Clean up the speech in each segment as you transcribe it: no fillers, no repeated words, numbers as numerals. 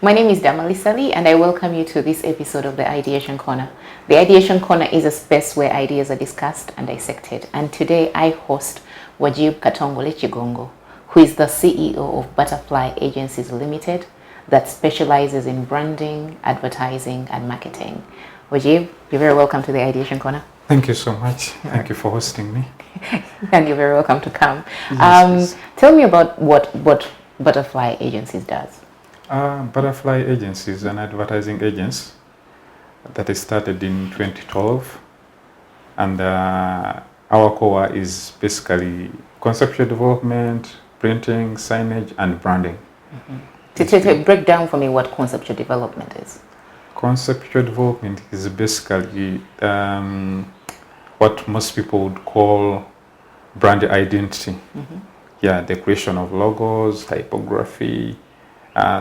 My name is Damali Sali, and I welcome you to this episode of the Ideation Corner. The Ideation Corner is a space where ideas are discussed and dissected. And today I host Wajib Katongole Kigongo, who is the CEO of Butterfly Agencies Limited that specializes in branding, advertising, and marketing. Wajib, you're very welcome to the Ideation Corner. Thank you so much. Thank you for hosting me. And you're very welcome to come. Yes, tell me about what Butterfly Agencies does. Butterfly Agencies is an advertising agency that is started in 2012, and our core is basically conceptual development, printing, signage, and branding. To break down for me what conceptual development is. Conceptual development is basically what most people would call brand identity. Yeah, the creation of logos, typography,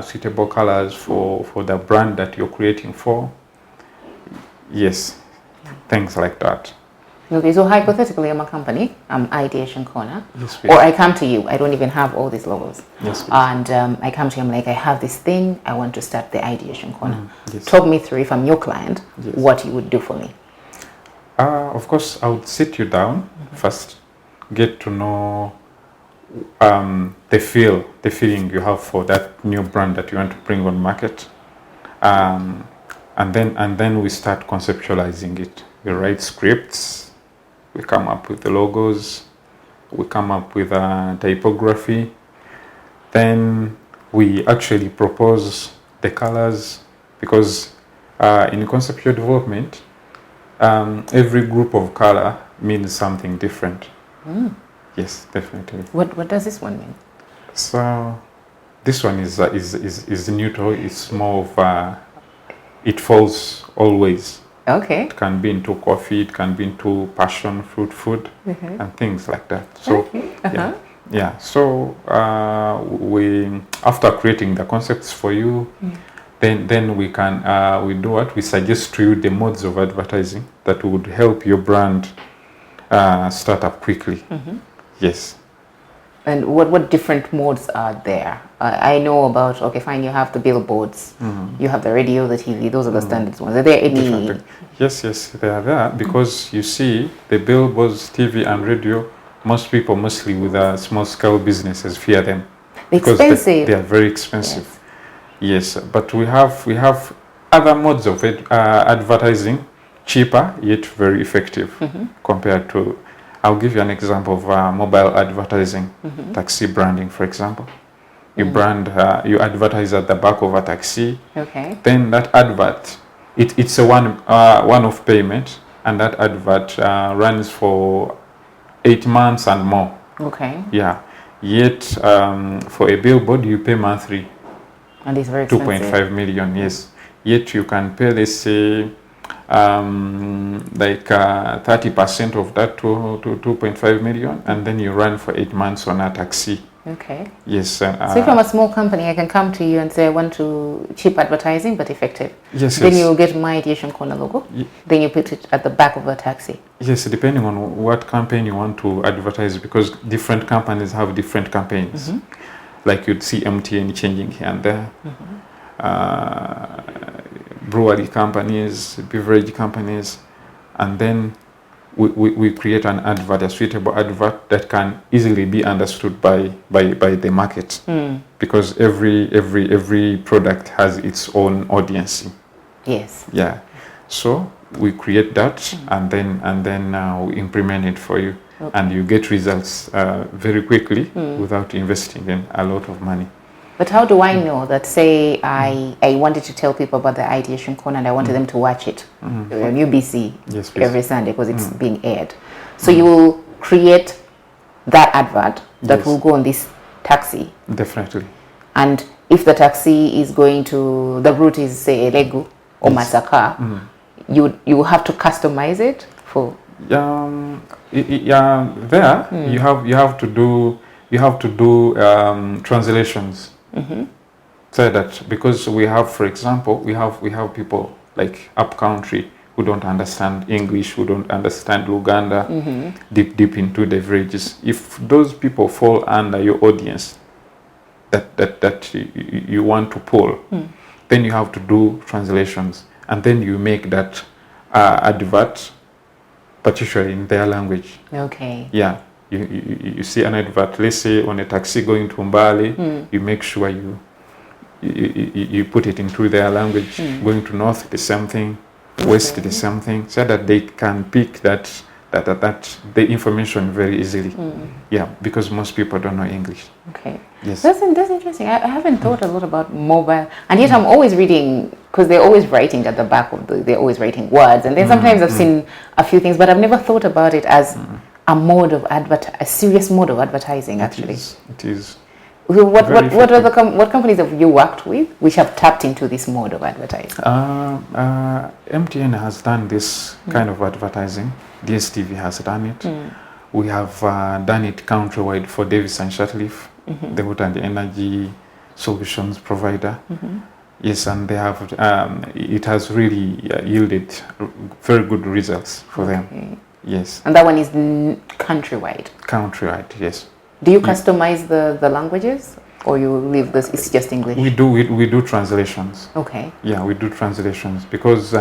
suitable colors for the brand that you're creating for. Yes, things like that. Okay, so hypothetically, I'm a company, I'm Ideation Corner, Yes, or I come to you, I don't even have all these logos. Yes, and I come to you, I'm like, I have this thing, I want to start the Ideation Corner. Yes. Talk me through, if I'm your client, Yes. what you would do for me. Of course, I would sit you down first, get to know the feeling you have for that new brand that you want to bring on market, and then we start conceptualizing it. We write scripts, we come up with the logos, we come up with typography, then we actually propose the colors, because in conceptual development, every group of color means something different. Yes, definitely. What does this one mean? So this one is neutral. It's more of it falls always. Okay. It can be into coffee. It can be into passion fruit food and things like that. So Okay. yeah. So we, after creating the concepts for you, then we can we do what we suggest to you the modes of advertising that would help your brand start up quickly. Yes. And what different modes are there? I know about, okay, fine, you have the billboards, you have the radio, the TV, those are the standard ones. Are there any? Yes, they are there because you see the billboards, TV and radio, most people, mostly with small scale businesses, fear them. Because expensive. they are very expensive. Yes, but we have other modes of advertising, cheaper yet very effective compared to. I'll give you an example of mobile advertising, taxi branding, for example. You you advertise at the back of a taxi. Okay. Then that advert, it's a one-off payment, and that advert runs for 8 months and more. Okay. Yeah. Yet for a billboard, you pay monthly. And it's very expensive. 2.5 million. Yes. Yet you can pay, let's say, like 30% of that to 2.5 million, and then you run for 8 months on a taxi. Okay. Yes. So if I'm a small company, I can come to you and say I want to cheap advertising but effective. Yes. Then you get my Ideation Corner logo. Then you put it at the back of a taxi. Yes, depending on what campaign you want to advertise, because different companies have different campaigns. Like you'd see MTN changing here and there. Brewery companies, beverage companies, and then we create an advert, a suitable advert that can easily be understood by the market, because every product has its own audience. Yes. Yeah. So we create that and then we implement it for you, and you get results very quickly without investing in a lot of money. But how do I know that, say, I wanted to tell people about the Ideation Corner and I wanted them to watch it on UBC every Sunday because it's being aired. So you will create that advert that will go on this taxi. Definitely. And if the taxi is going to, the route is, say, Elegu or Masaka, you have to customize it for? You have to do translations. Say that because we have, for example, we have people like up country who don't understand English, who don't understand Luganda, deep into the villages. If those people fall under your audience that you want to pull, then you have to do translations, and then you make that advert, particularly in their language. Okay. Yeah, you see an advert, let's say on a taxi going to Mbale, you make sure you put it into their language. Going to north, the same thing. West, the same thing, so that they can pick that the information very easily. Yeah, because most people don't know English. Okay. Yes. That's interesting. I haven't thought a lot about mobile, and yet I'm always reading, because they're always writing at the back of they're always writing words, and then sometimes I've seen a few things, but I've never thought about it as a mode of a serious mode of advertising. Actually, it is. What companies have you worked with which have tapped into this mode of advertising? MTN has done this kind of advertising. DSTV has done it. We have done it countrywide for Davis and Shatcliffe, the water and energy solutions provider. Yes, and they have. It has really yielded very good results for them. Yes. And that one is countrywide. Countrywide, yes. Do you customize the languages, or you leave this? It's just English. We do translations. Okay. Yeah, we do translations because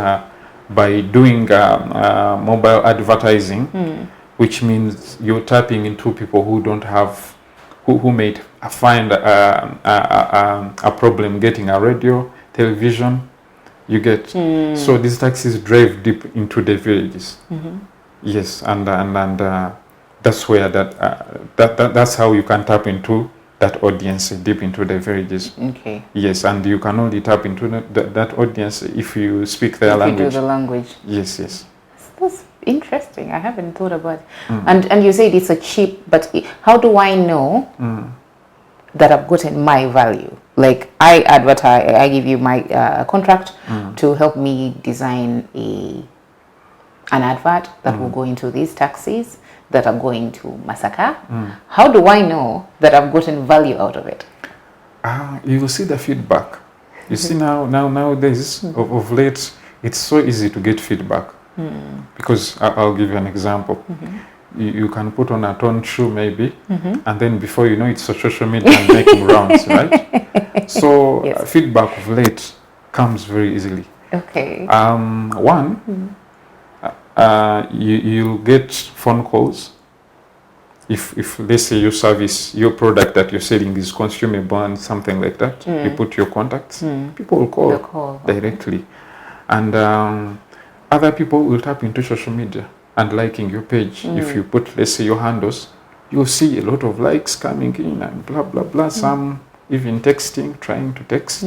by doing mobile advertising, which means you're tapping into people who don't have, who may find a problem getting a radio, television. You get so these taxis drive deep into the villages. Yes, and that's where that's how you can tap into that audience deep into the villages. Okay. Yes, and you can only tap into that audience if you speak their language. You do the language. Yes, yes. That's interesting. I haven't thought about it. And you said it's a cheap, but how do I know that I've gotten my value? Like I advertise, I give you my contract to help me design an advert that will go into these taxis that are going to Masaka. How do I know that I've gotten value out of it? You will see the feedback. You see nowadays, of late, it's so easy to get feedback. Because I'll give you an example. You can put on a torn shoe maybe, and then before you know it's social media and making rounds, right? So feedback of late comes very easily. Okay. You'll get phone calls if let's say your product that you're selling is consumable and something like that. You put your contacts, people will call directly, and other people will tap into social media and liking your page. If you put, let's say, your handles, you'll see a lot of likes coming in and blah blah blah. Some even texting, trying to text,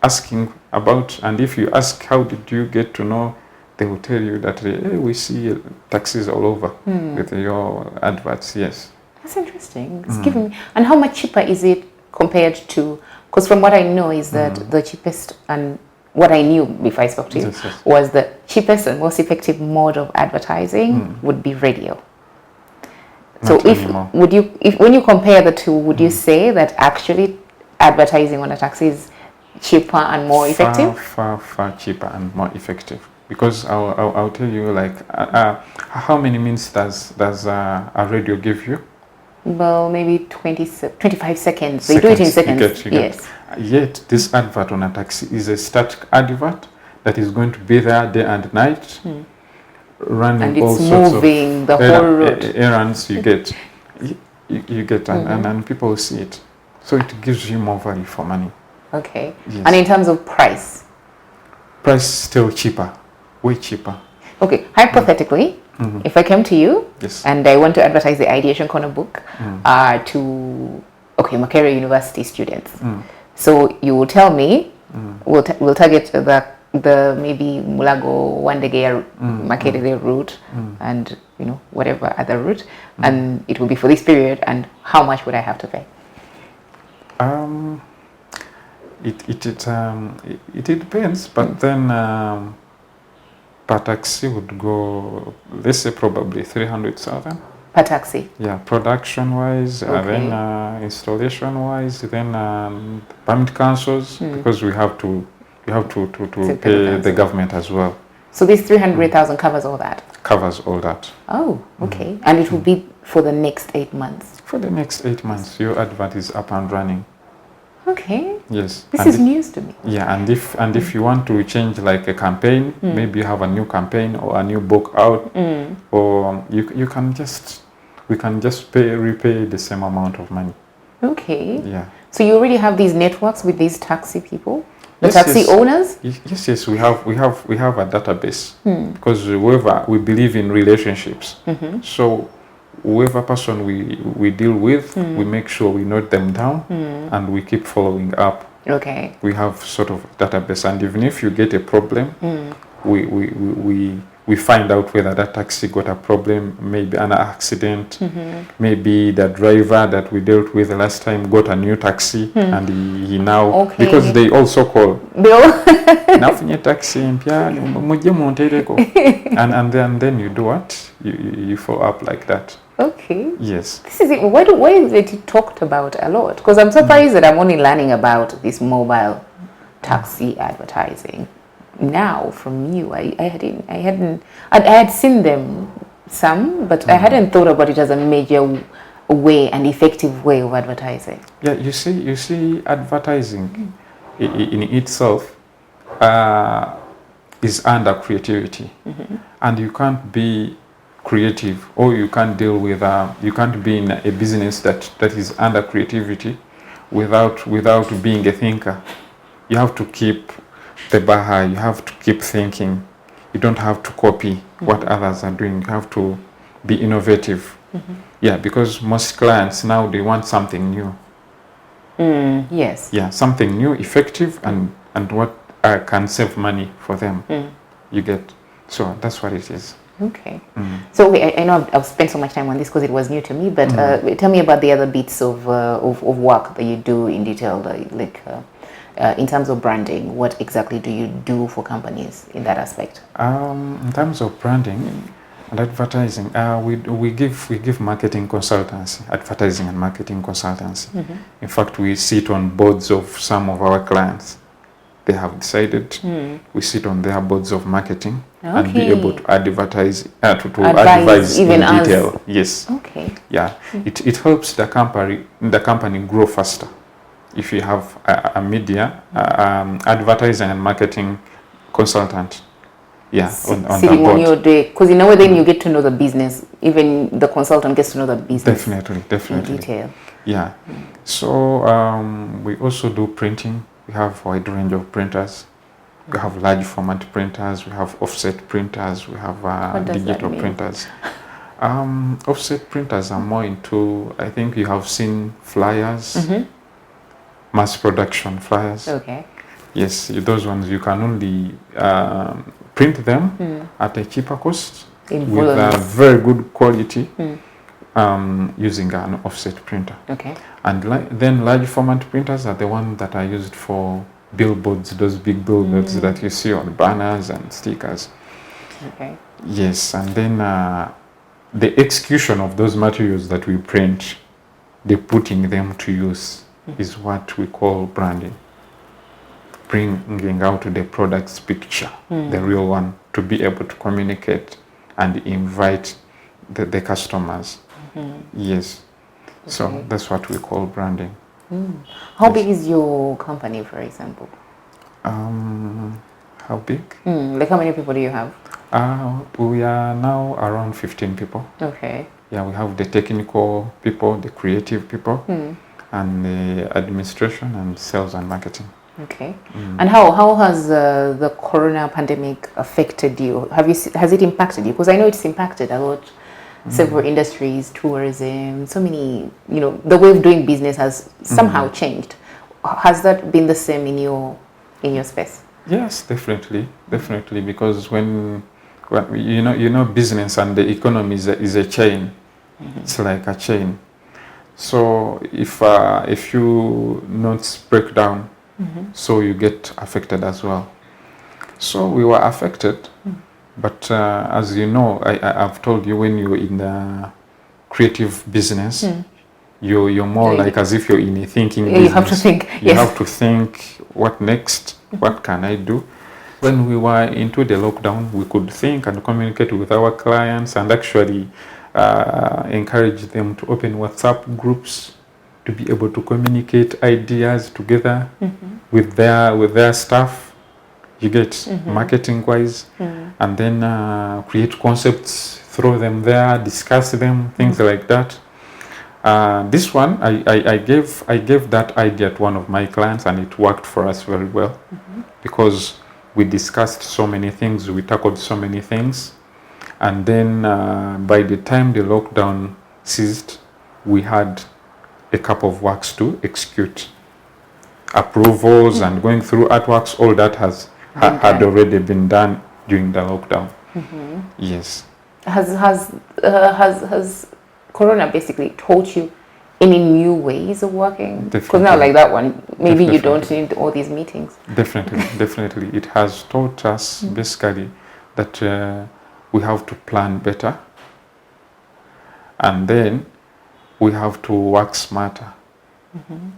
asking about, and if you ask how did you get to know, they will tell you that we see taxis all over with your adverts. Yes, that's interesting. It's giving me, and how much cheaper is it compared to? Because from what I know is that the cheapest, and what I knew before I spoke to you was the cheapest and most effective mode of advertising would be radio. Not so anymore. When you compare the two, would you say that actually advertising on a taxi is cheaper and more effective? Far cheaper and more effective. Because I'll tell you, like, how many minutes does a radio give you? Well, maybe 25 seconds. They do it in seconds. You get. Yet this advert on a taxi is a static advert that is going to be there day and night, running and it's all sorts moving of the whole road. Errands. You get, and people see it. So it gives you more value for money. Okay. Yes. And in terms of price still cheaper. Way cheaper. Okay, hypothetically, if I came to you and I want to advertise the Ideation Corner book to Makerere University students, so you will tell me we'll target the maybe Mulago Wandegea Makerere route and whatever other route, and it will be for this period. And how much would I have to pay? It depends, but then. Per taxi would go, let's say, probably 300,000 per taxi. Yeah, production wise, then installation wise, then permit councils, because we have to pay the government as well. So this 300,000 covers all that. Covers all that. Oh, okay. And it will be for the next 8 months. For the next 8 months, your advert is up and running. Okay. Yes. This And is news to me. yeah, and if you want to change like a campaign, maybe you have a new campaign or a new book out, or you can just we can just repay the same amount of money. Okay. Yeah. So you already have these networks with these taxi people, the Yes, taxi yes. owners. Yes. We have a database because whoever we believe in relationships. So whoever person we deal with, we make sure we note them down and we keep following up. Okay. We have sort of database, and even if you get a problem, we find out whether that taxi got a problem, maybe an accident, maybe the driver that we dealt with last time got a new taxi, and he now, Okay. because they also call, They all nafunye taxi mpya mujye muntereko, and then you do what, you follow up like that. Okay. Yes. This is it. Why is it talked about a lot? Because I'm surprised that I'm only learning about this mobile taxi advertising now from you. I had seen them some, but I hadn't thought about it as a major way and effective way of advertising. Yeah, you see, advertising in itself is under creativity, and you can't be creative, or you can't deal with you can't be in a business that is under creativity without being a thinker. You have to keep the bar high. You have to keep thinking. You don't have to copy what others are doing. You have to be innovative. Yeah, because most clients now, they want something new. Yes. Yeah, something new, effective, and what can save money for them. You get, so that's what it is. Okay. So I know I've spent so much time on this because it was new to me, but tell me about the other bits of work that you do in detail, in terms of branding. What exactly do you do for companies in that aspect? In terms of branding and advertising, we give marketing consultancy, advertising and marketing consultancy. In fact, we sit on boards of some of our clients. They have decided we sit on their boards of marketing and be able to advertise, to advise in detail. Yes. Okay. Yeah. It helps the company grow faster. If you have a media, advertising and marketing consultant, yeah, on sitting the board. on your day, because in a way then you get to know the business. Even the consultant gets to know the business. Definitely. In detail. Yeah. So we also do printing. We have a wide range of printers. We have large format printers. We have offset printers. We have digital printers. Offset printers are more into, I think you have seen flyers, mass production flyers. Okay. Yes, those ones you can only print them at a cheaper cost with a very good quality using an offset printer. Okay. And then large format printers are the ones that are used for billboards, those big billboards that you see on banners and stickers. Okay. Yes, and then the execution of those materials that we print, the putting them to use is what we call branding. Bringing out the product's picture, the real one, to be able to communicate and invite the customers. Yes. So that's what we call branding. How big is your company, for example? How big? Like how many people do you have? We are now around 15 people. Okay. Yeah, we have the technical people, the creative people, and the administration and sales and marketing. Okay. And how has the corona pandemic affected you? Has it impacted you? Because I know it's impacted a lot. Several industries, tourism, so many, the way of doing business has somehow changed. Has that been the same in your space? Yes, definitely, because when business and the economy is a chain. It's like a chain. So if you notes break down, so you get affected as well. So we were affected. But as you know, I've told you, when you're in the creative business, you're more like as if you're in a thinking business. You have to think. You have to think, what next? What can I do? When we were into the lockdown, we could think and communicate with our clients and actually encourage them to open WhatsApp groups to be able to communicate ideas together with their staff. You get marketing wise, and then create concepts, throw them there, discuss them, things like that. This one, I gave that idea to one of my clients, and it worked for us very well because we discussed so many things, we tackled so many things, and then by the time the lockdown ceased, we had a couple of works to execute. Approvals and going through artworks, all that had already been done during the lockdown. Yes. Has Corona basically taught you any new ways of working? Because now, like that one, maybe you don't need all these meetings. Definitely. It has taught us basically that we have to plan better, and then we have to work smarter.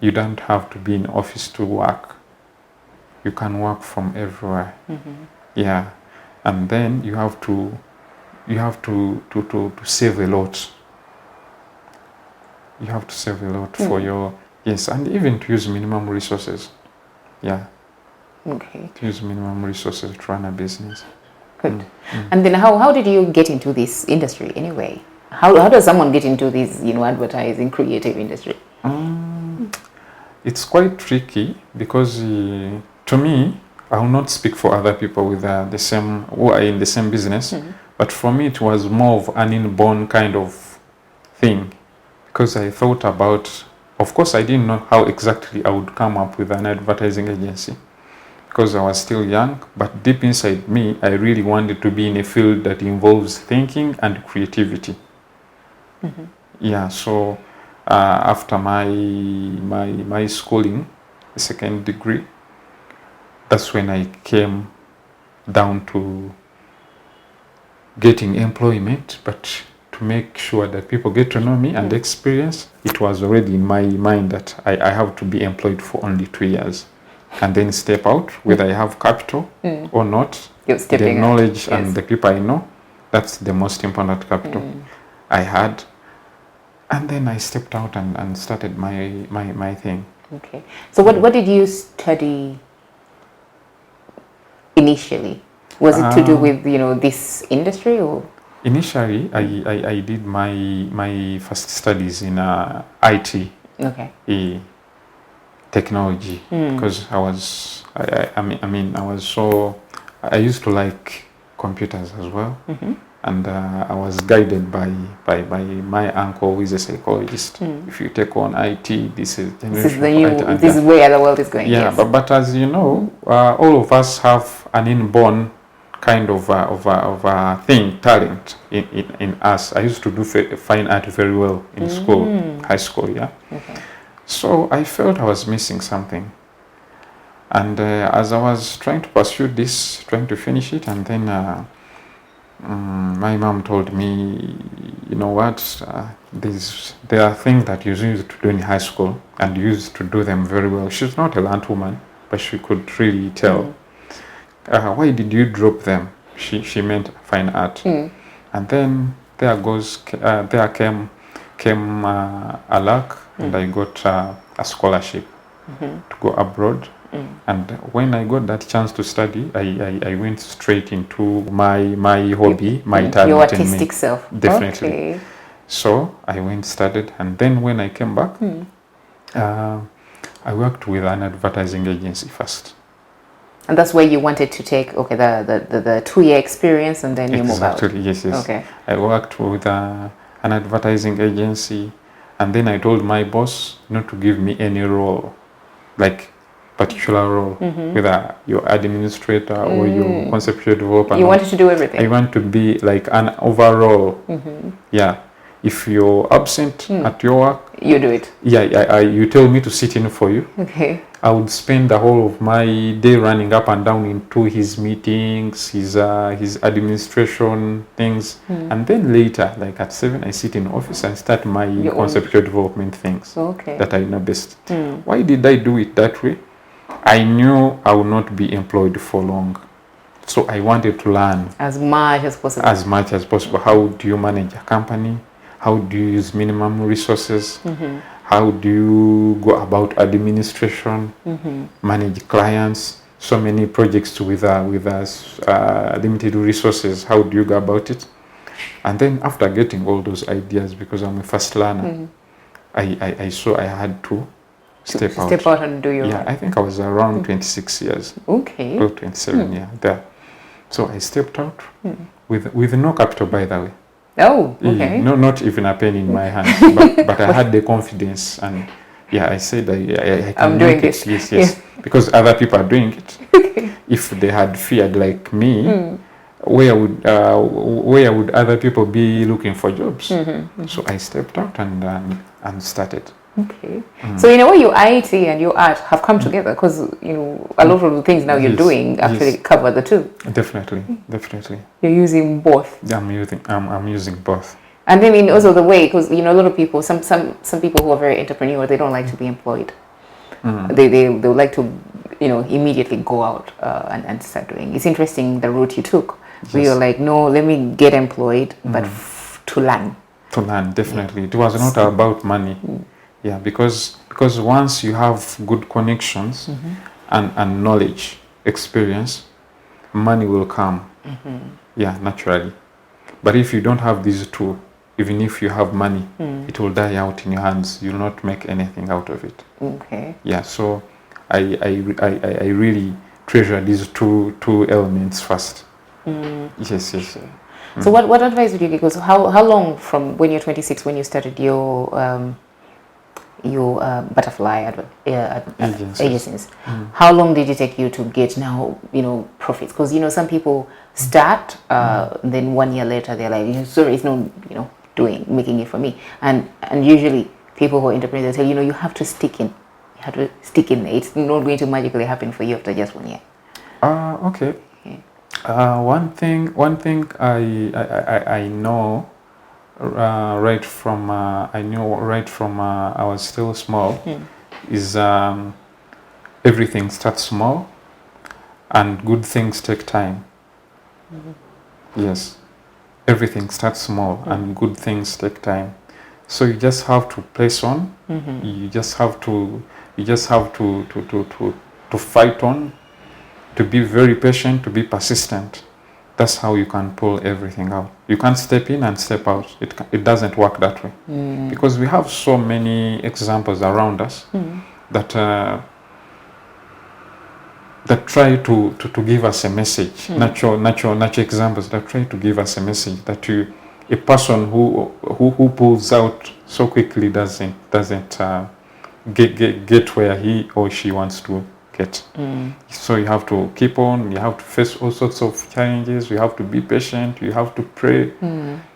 You don't have to be in office to work. You can work from everywhere. Yeah, and then you have to save a lot. You have to save a lot for your, yes, and even to use minimum resources. Yeah. Okay. To use minimum resources to run a business. Good. And then how did you get into this industry anyway? How does someone get into this, advertising, creative industry? It's quite tricky because to me, I will not speak for other people with the same, who are in the same business, but for me it was more of an inborn kind of thing. Because I thought about, of course I didn't know how exactly I would come up with an advertising agency because I was still young, but deep inside me, I really wanted to be in a field that involves thinking and creativity. Yeah, so after my schooling, the second degree, that's when I came down to getting employment, but to make sure that people get to know me and experience, it was already in my mind that I have to be employed for only 2 years and then step out, whether I have capital or not. The knowledge and the people I know, that's the most important capital I had. And then I stepped out and started my thing. Okay. So what did you study initially? Was it to do with, this industry or? Initially, I did my first studies in IT, technology, because I used to like computers as well, and I was guided by my uncle, who is a psychologist. If you take on IT, this is where the world is going. Yeah, yes. But as you know, all of us have an inborn kind of talent in us. I used to do fine art very well in school, high school, yeah. Okay. So I felt I was missing something. And as I was trying to pursue this, trying to finish it, and then my mom told me, you know what, there are things that you used to do in high school, and you used to do them very well. She's not a learned woman, but she could really tell. Why did you drop them? She meant fine art. And then there came a luck, and I got a scholarship to go abroad. And when I got that chance to study, I went straight into my hobby, my talent, your artistic self. Definitely. Okay. So I went, studied, and then when I came back, I worked with an advertising agency first. And that's where you wanted to take, the 2-year experience, and then you move out. Exactly, yes. Okay. I worked with an advertising agency, and then I told my boss not to give me any role, like particular role, whether you're administrator or you conceptual developer. You wanted to do everything. I want to be like an overall. Yeah. If you're absent at your work, you do it. Yeah, you tell me to sit in for you. Okay. I would spend the whole of my day running up and down into his meetings, his administration things, and then later, like at 7, I sit in office and start my conceptual development things that I know best. Why did I do it that way? I knew I would not be employed for long, so I wanted to learn as much as possible. As much as possible. How do you manage a company? How do you use minimum resources? how do you go about administration, manage clients, so many projects with us limited resources. How do you go about it? And then after getting all those ideas, because I'm a fast learner, I saw I had to step out. Step out and do your I think I was around 26 years. Okay. Or 27, there. So I stepped out with no capital, by the way. Oh, okay. No, not even a pen in my hands, but I had the confidence, and I said I can doing make it. Yes, because other people are doing it. If they had feared like me, where would other people be looking for jobs? So I stepped out and started. Okay. So in a way, your IT and your art have come together, because a lot of the things now you're doing actually cover the two. Definitely. You're using both. I'm using both. And then in also the way, because a lot of people, some people who are very entrepreneurial, they don't like to be employed. They would like to immediately go out and start doing. It's interesting the route you took. Where you're like, no, let me get employed, but to learn. To learn, definitely. It was not about money. Because once you have good connections and knowledge, experience, money will come. Naturally. But if you don't have these two, even if you have money, it will die out in your hands. You'll not make anything out of it. Okay. So I really treasure these two elements first. Yes. So what advice would you give? Because how long from when you're 26, when you started your butterfly agencies, how long did it take you to get now profits? Because some people start then 1 year later they're like, sorry, it's not making it for me, and usually people who are entrepreneurs tell you have to stick in. You have to stick in. It's not going to magically happen for you after just 1 year. Okay. One thing I know right from I was still small is everything starts small and good things take time. Yes, everything starts small and good things take time. So you just have to press on. You just have to fight on, to be very patient, to be persistent. That's how you can pull everything out. You can't step in and step out. It doesn't work that way. Because we have so many examples around us that try to give us a message. Natural examples that try to give us a message that a person who pulls out so quickly doesn't get where he or she wants to get. So you have to keep on. You have to face all sorts of challenges. You have to be patient. You have to pray.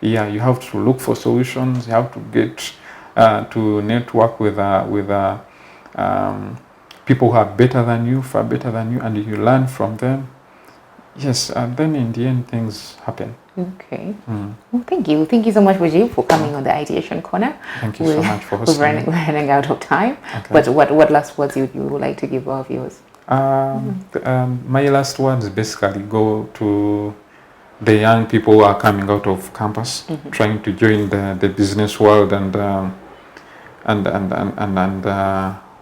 You have to look for solutions. You have to get to network with people who are better than you, far better than you, and you learn from them. Yes, and then in the end things happen. Okay. Well, thank you so much, Wajib, for coming on the Ideation Corner. Thank you so much for hosting. We're running out of time. Okay. But what last words you would like to give our viewers? My last words basically go to the young people who are coming out of campus, trying to join the business world and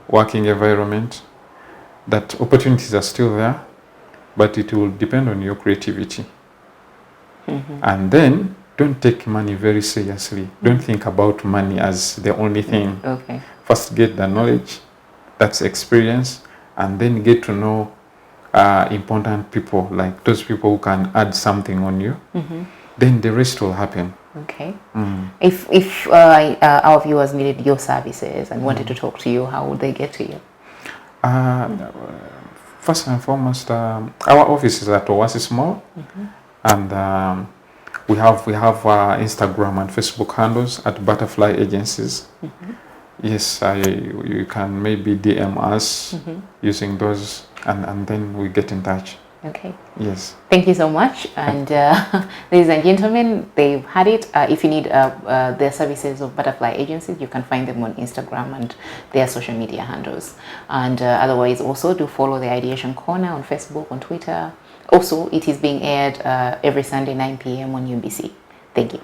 working environment. That opportunities are still there, but it will depend on your creativity. And then don't take money very seriously. Don't think about money as the only thing. Okay. First get the knowledge, that's experience, and then get to know important people, like those people who can add something on you. Then the rest will happen. Okay. If our viewers needed your services and wanted to talk to you, how would they get to you? First and foremost, our office is at Oasis Mall, and we have Instagram and Facebook handles at Butterfly Agencies. Yes, you can maybe DM us using those, and then we get in touch. Okay. Yes. Thank you so much. And ladies and gentlemen, they've had it. If you need their services of Butterfly Agencies, you can find them on Instagram and their social media handles. And otherwise, also do follow the Ideation Corner on Facebook, on Twitter. Also, it is being aired every Sunday, 9 p.m. on UBC. Thank you.